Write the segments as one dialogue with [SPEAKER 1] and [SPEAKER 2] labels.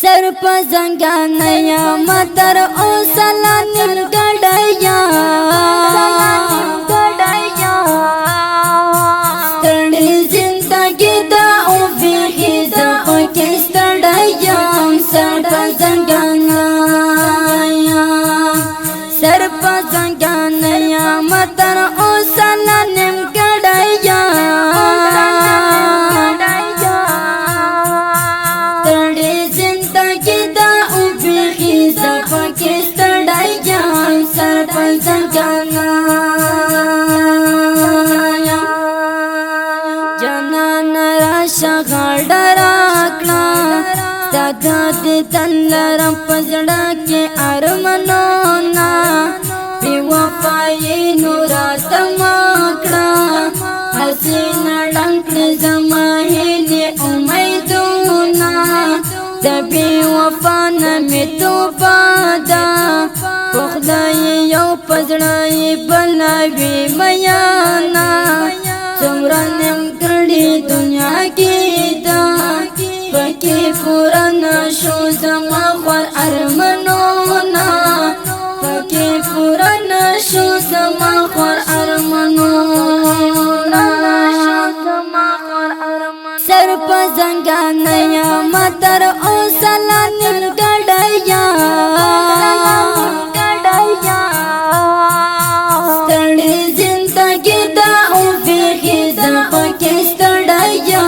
[SPEAKER 1] सर पजंगानया मतर ओ सलानिल गड़या तड़ी जिंदगी दा ओ फिजा ओ किस तड़या सर पजंगानया मतर ओ सलानिल गड़या डराकना दादा दे तल्लर पजड़ा के अरमनोना बेवफाई नूरा तमाकड़ा हसीना डंकने जमाहिने उम्मीदोना दबी वफान में तो बादा खुदाई यो पजड़ाई बनावी मयाना तुमराने कड़ी दुनिया की दा पके पुराना शो जमा ख्वार अरमनोना पके पुराना शो जमा ख्वार अरमनोना सर पजंगानया मतर ओ सलानिल गड़या तड़ी जिंदगी दा ओ फिजा ओ किस तड़या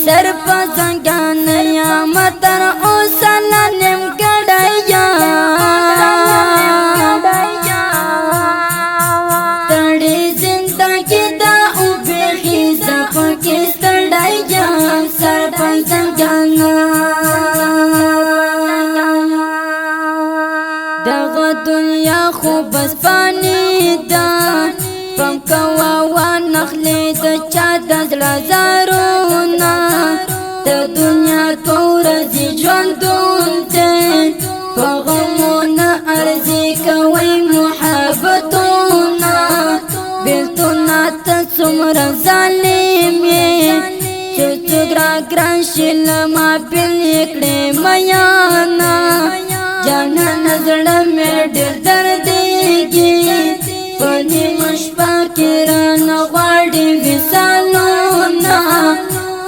[SPEAKER 1] सर पजंगानया मतर ओ सलानिल गड़या तड़ी जिंदगी दा ओ फिजा ओ किस तड़या सर दगा दुनिया खूब बस पानी दा पम कवावा नखले द चादा जलाजारोना द दुनिया कोरजी जोंदुन ते पगमोना अर्जी कवई मुहाबतोना बिल्तुना तसुमर जालिम ये चुचुग्रा ग्रांशिल मा पिलकड़े मयाना जाना नजर में दर्द देगी पनी मुश्पा किरण वाड़ी विसालोना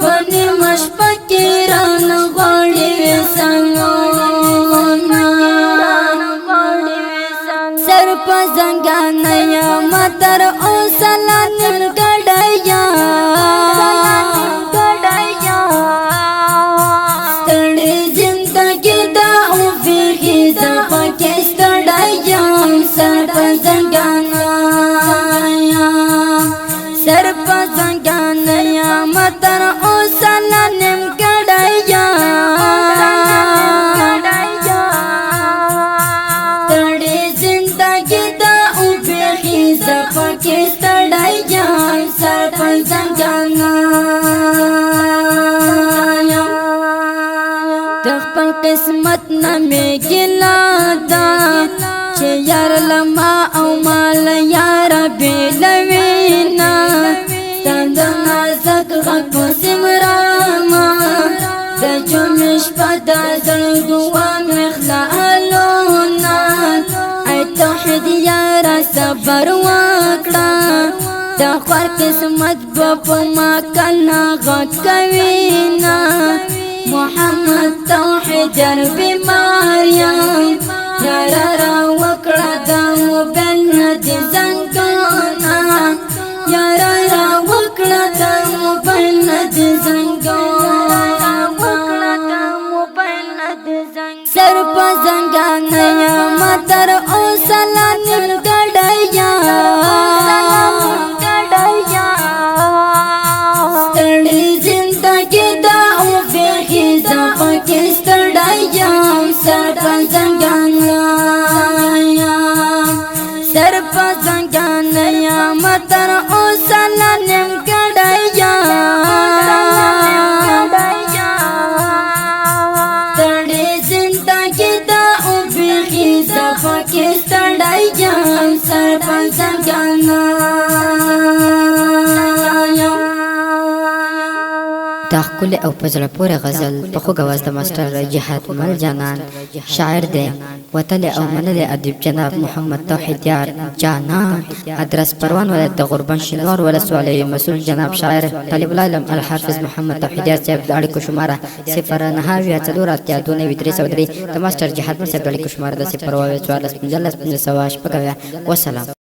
[SPEAKER 1] पनी मुश्पा किरण वाड़ी विसालोना सर पजंगानया मतर ओ सलानिल गड़या तड़ी जिंदगी दा ओ फिजा ओ किस तड़या सर पजंगानया मतर ओ सलानिल गड़या तड़ी जिंदगी दा ओ फिजा ओ किस तड़या सर पजंगानया तखपल किस्मत न में गिला दा चे यार लमा औ माल यार बेलवीना तंदना जक गप सिमरामा दजो मिशपदा जलगुआ मखला लोना ऐ तौहीद यार सबर वाकड़ा तखर किस्मत बप मा कलना गकवीना मोहम्मद तौहीद जरबी मारियम यारा वकड़ा दामो बेलनद जंगोना यारा वकड़ा दामो बेलनद जंगोना सर पजंगानया मतर ओ सलानिल गड़या तड़ी जिंदगी दा ओ फिजा ओ किस तड़या सर पजंगानया मतर ओ सलानिल गड़या तड़ी जिंदगी दा ओ फिजा ओ किस तड़या सर पजंगानया
[SPEAKER 2] دا خپل او پزړه پورې غزل په خو غواز د ماستر جهاد مل جانان شاعر دی وتل او منل ادیب جناب محمد توحید یار جانان ادرس پروان ولایت د غربن شینوار ولسوالۍ مسؤل جناب شاعر طالب العلم الحافظ محمد توحید یار صاحب د اړیکو شماره 0984 د ماستر جهاد مل صاحب د اړیکو شماره د 0 والسلام